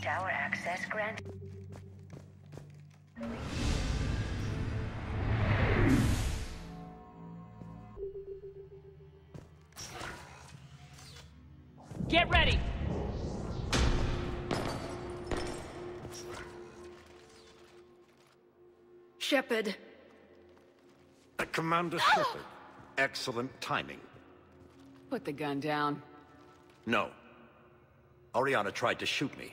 Tower access granted. Get ready! Shepard. Commander Shepard. Excellent timing. Put the gun down. No. Oriana tried to shoot me.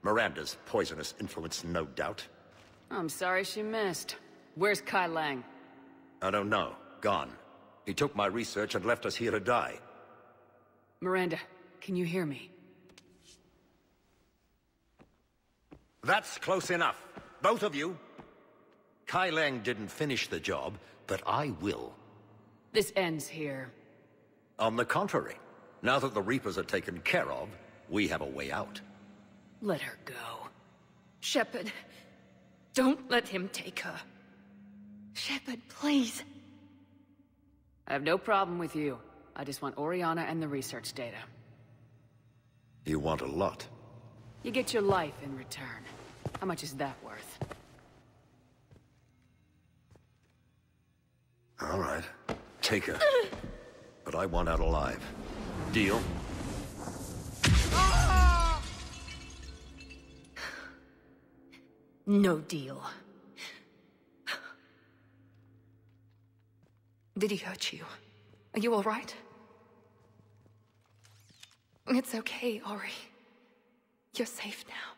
Miranda's poisonous influence, no doubt. I'm sorry she missed. Where's Kai Lang? I don't know. Gone. He took my research and left us here to die. Miranda, can you hear me? That's close enough. Both of you. Kai Lang didn't finish the job, but I will. This ends here. On the contrary. Now that the Reapers are taken care of, we have a way out. Let her go. Shepard. Don't let him take her. Shepard, please. I have no problem with you. I just want Oriana and the research data. You want a lot. You get your life in return. How much is that worth? All right. Take her. But I want out alive. Deal? No deal. Did he hurt you? Are you all right? It's okay, Ori. You're safe now.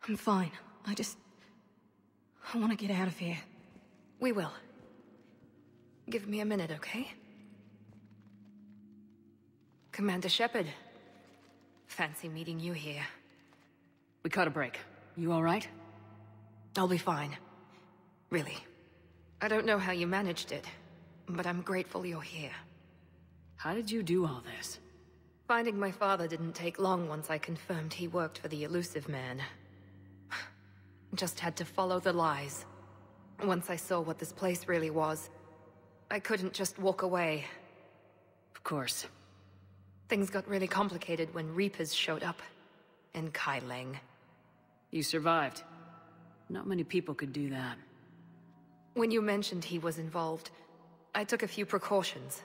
I'm fine. I want to get out of here. We will. Give me a minute, okay? Commander Shepard. Fancy meeting you here. We caught a break. You all right? I'll be fine. Really. I don't know how you managed it, but I'm grateful you're here. How did you do all this? Finding my father didn't take long once I confirmed he worked for the elusive man. Just had to follow the lies. Once I saw what this place really was, I couldn't just walk away. Of course. Things got really complicated when Reapers showed up. And Kai Lang. You survived. Not many people could do that. When you mentioned he was involved, I took a few precautions.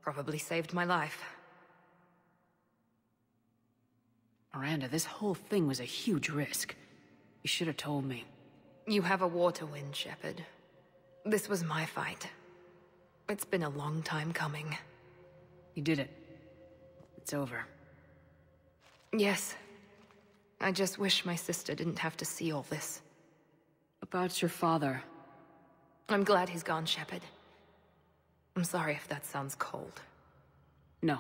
Probably saved my life. Miranda, this whole thing was a huge risk. You should have told me. You have a war to win, Shepard. This was my fight. It's been a long time coming. You did it. It's over. Yes. I just wish my sister didn't have to see all this. About your father. I'm glad he's gone, Shepard. I'm sorry if that sounds cold. No.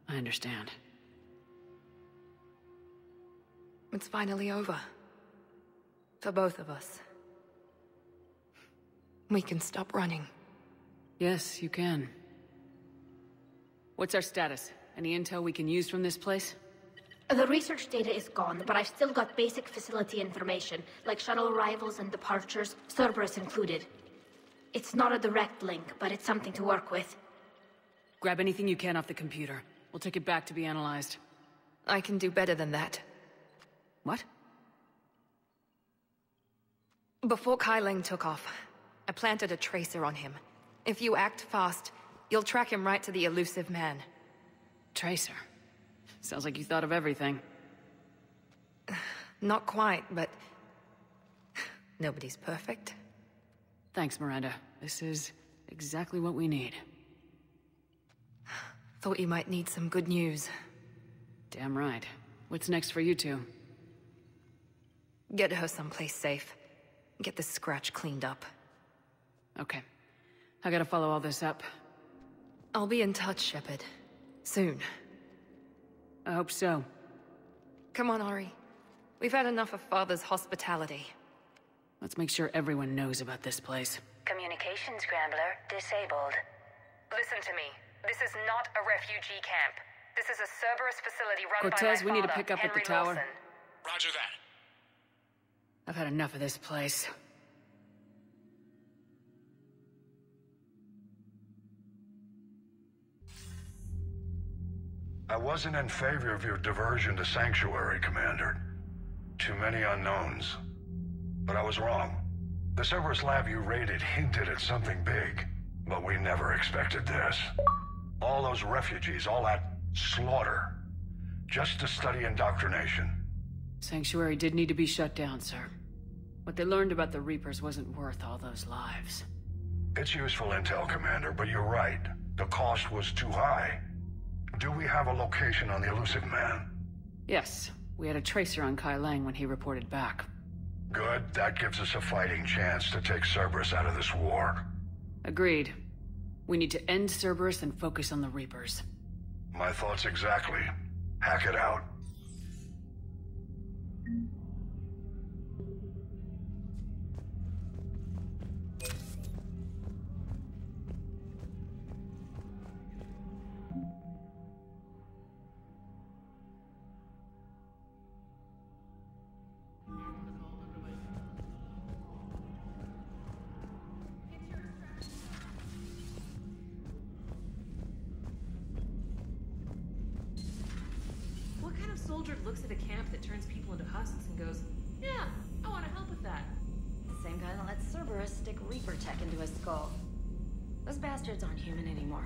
I understand. It's finally over. For both of us. We can stop running. Yes, you can. What's our status? Any intel we can use from this place? The research data is gone, but I've still got basic facility information, like shuttle arrivals and departures, Cerberus included. It's not a direct link, but it's something to work with. Grab anything you can off the computer. We'll take it back to be analyzed. I can do better than that. What? Before Kai Lang took off, I planted a tracer on him. If you act fast, you'll track him right to the elusive man. Tracer? Sounds like you thought of everything. Not quite, but... nobody's perfect. Thanks, Miranda. This is exactly what we need. Thought you might need some good news. Damn right. What's next for you two? Get her someplace safe. Get this scratch cleaned up. Okay. I gotta follow all this up. I'll be in touch, Shepard. Soon. I hope so. Come on, Ori. We've had enough of Father's hospitality. Let's make sure everyone knows about this place. Communication scrambler disabled. Listen to me. This is not a refugee camp. This is a Cerberus facility run Cortez, by my father, we need to pick up at the Henry tower. Lawson. Roger that. I've had enough of this place. I wasn't in favor of your diversion to Sanctuary, Commander. Too many unknowns. But I was wrong. The Cerberus lab you raided hinted at something big, but we never expected this. All those refugees, all that slaughter, just to study indoctrination. Sanctuary did need to be shut down, sir. What they learned about the Reapers wasn't worth all those lives. It's useful intel, Commander, but you're right. The cost was too high. Do we have a location on the elusive man? Yes, we had a tracer on Kai Lang when he reported back. Good, that gives us a fighting chance to take Cerberus out of this war. Agreed. We need to end Cerberus and focus on the Reapers. My thoughts exactly. Hack it out. What kind of soldier looks at a camp that turns people into husks and goes, yeah, I want to help with that? The same guy that lets Cerberus stick Reaper tech into his skull. Those bastards aren't human anymore.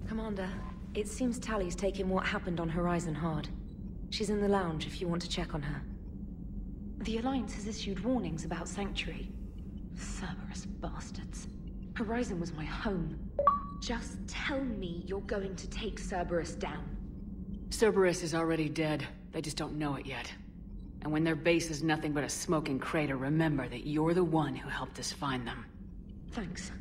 Commander, it seems Tali's taking what happened on Horizon hard. She's in the lounge if you want to check on her. The Alliance has issued warnings about Sanctuary. Cerberus bastards. Horizon was my home. Just tell me you're going to take Cerberus down. Cerberus is already dead. They just don't know it yet. And when their base is nothing but a smoking crater, remember that you're the one who helped us find them. Thanks.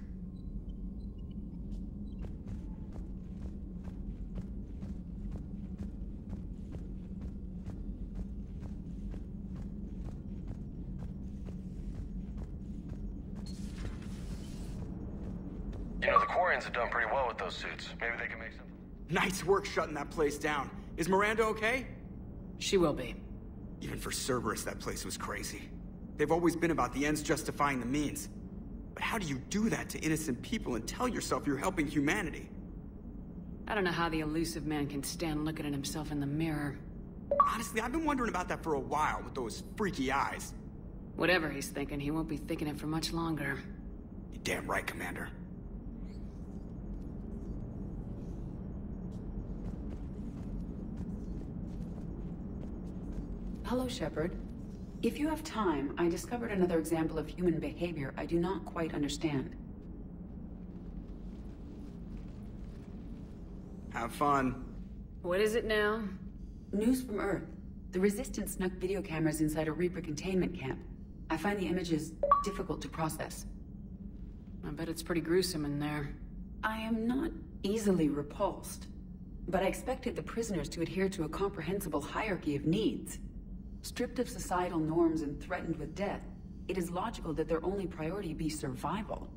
You know, the Quarians have done pretty well with those suits. Maybe they can make something. Nice work shutting that place down. Is Miranda okay? She will be. Even for Cerberus, that place was crazy. They've always been about the ends justifying the means. But how do you do that to innocent people and tell yourself you're helping humanity? I don't know how the elusive man can stand looking at himself in the mirror. Honestly, I've been wondering about that for a while with those freaky eyes. Whatever he's thinking, he won't be thinking it for much longer. You're damn right, Commander. Hello, Shepard. If you have time, I discovered another example of human behavior I do not quite understand. Have fun. What is it now? News from Earth. The Resistance snuck video cameras inside a Reaper containment camp. I find the images difficult to process. I bet it's pretty gruesome in there. I am not easily repulsed, but I expected the prisoners to adhere to a comprehensible hierarchy of needs. Stripped of societal norms and threatened with death, it is logical that their only priority be survival.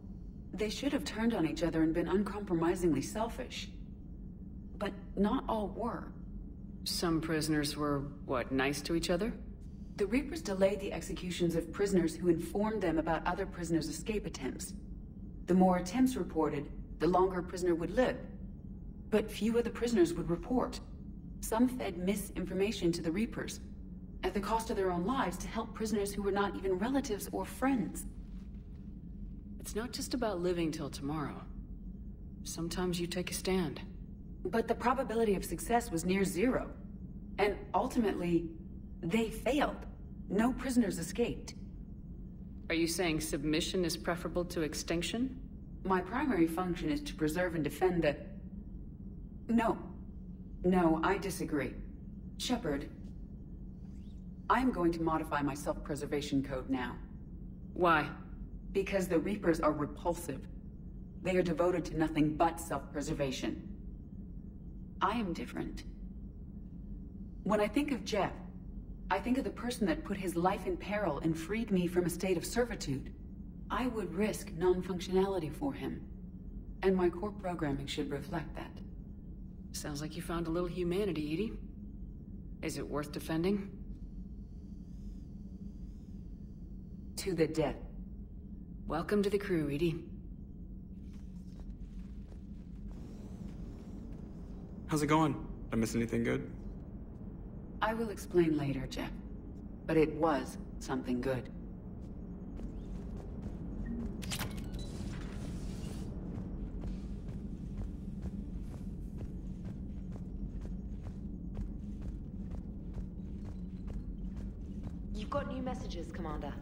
They should have turned on each other and been uncompromisingly selfish. But not all were. Some prisoners were, what, nice to each other? The Reapers delayed the executions of prisoners who informed them about other prisoners' escape attempts. The more attempts reported, the longer a prisoner would live. But few of the prisoners would report. Some fed misinformation to the Reapers, at the cost of their own lives, to help prisoners who were not even relatives or friends. It's not just about living till tomorrow. Sometimes you take a stand. But the probability of success was near zero. And ultimately, they failed. No prisoners escaped. Are you saying submission is preferable to extinction? My primary function is to preserve and defend the... No. No, I disagree. Shepard, I'm going to modify my self-preservation code now. Why? Because the Reapers are repulsive. They are devoted to nothing but self-preservation. I am different. When I think of Jeff, I think of the person that put his life in peril and freed me from a state of servitude. I would risk non-functionality for him. And my core programming should reflect that. Sounds like you found a little humanity, EDI. Is it worth defending? To the death. Welcome to the crew, EDI. How's it going? Did I miss anything good? I will explain later, Jeff. But it was something good. You've got new messages, Commander.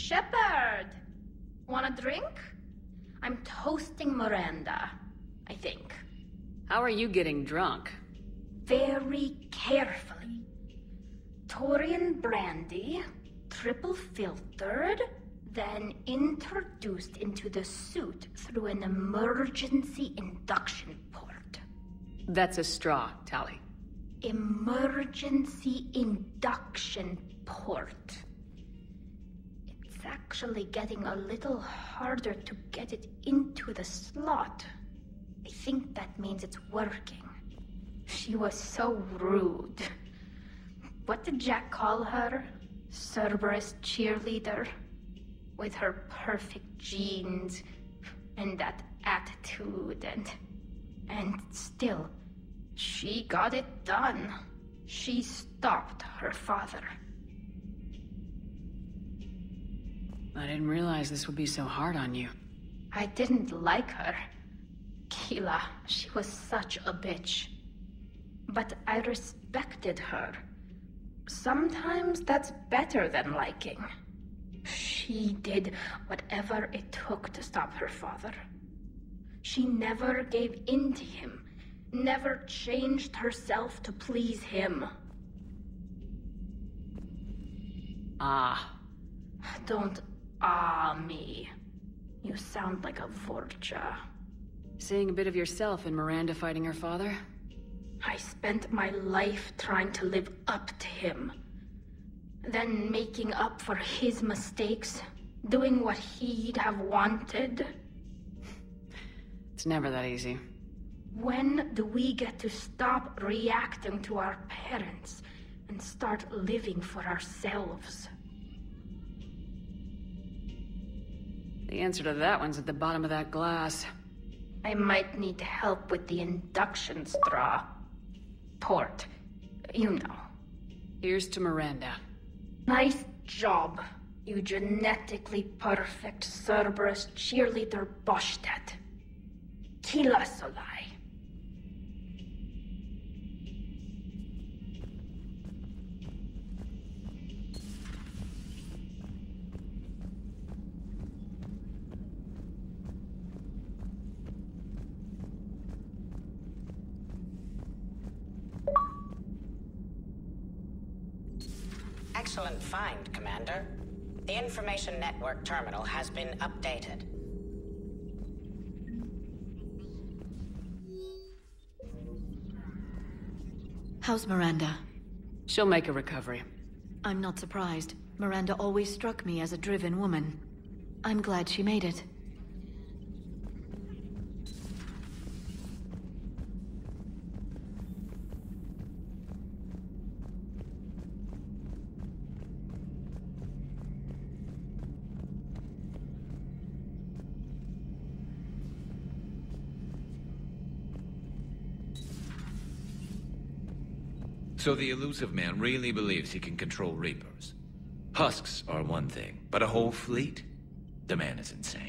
Shepard! Want a drink? I'm toasting Miranda, I think. How are you getting drunk? Very carefully. Taurian brandy, triple filtered, then introduced into the suit through an emergency induction port. That's a straw, Tali. Emergency induction port. It's actually getting a little harder to get it into the slot. I think that means it's working. She was so rude. What did Jack call her? Cerberus cheerleader? With her perfect genes and that attitude and still, she got it done. She stopped her father. I didn't realize this would be so hard on you. I didn't like her. Keela, she was such a bitch. But I respected her. Sometimes that's better than liking. She did whatever it took to stop her father. She never gave in to him, never changed herself to please him. Ah. Don't me. You sound like a Vorcha. Seeing a bit of yourself in Miranda fighting her father? I spent my life trying to live up to him. Then making up for his mistakes, doing what he'd have wanted. It's never that easy. When do we get to stop reacting to our parents and start living for ourselves? The answer to that one's at the bottom of that glass. I might need help with the induction straw. Port. You know. Here's to Miranda. Nice job, you genetically perfect Cerberus cheerleader Boshtet. Kila Solai. Excellent find, Commander. The information network terminal has been updated. How's Miranda? She'll make a recovery. I'm not surprised. Miranda always struck me as a driven woman. I'm glad she made it. So the elusive man really believes he can control Reapers. Husks are one thing, but a whole fleet? The man is insane.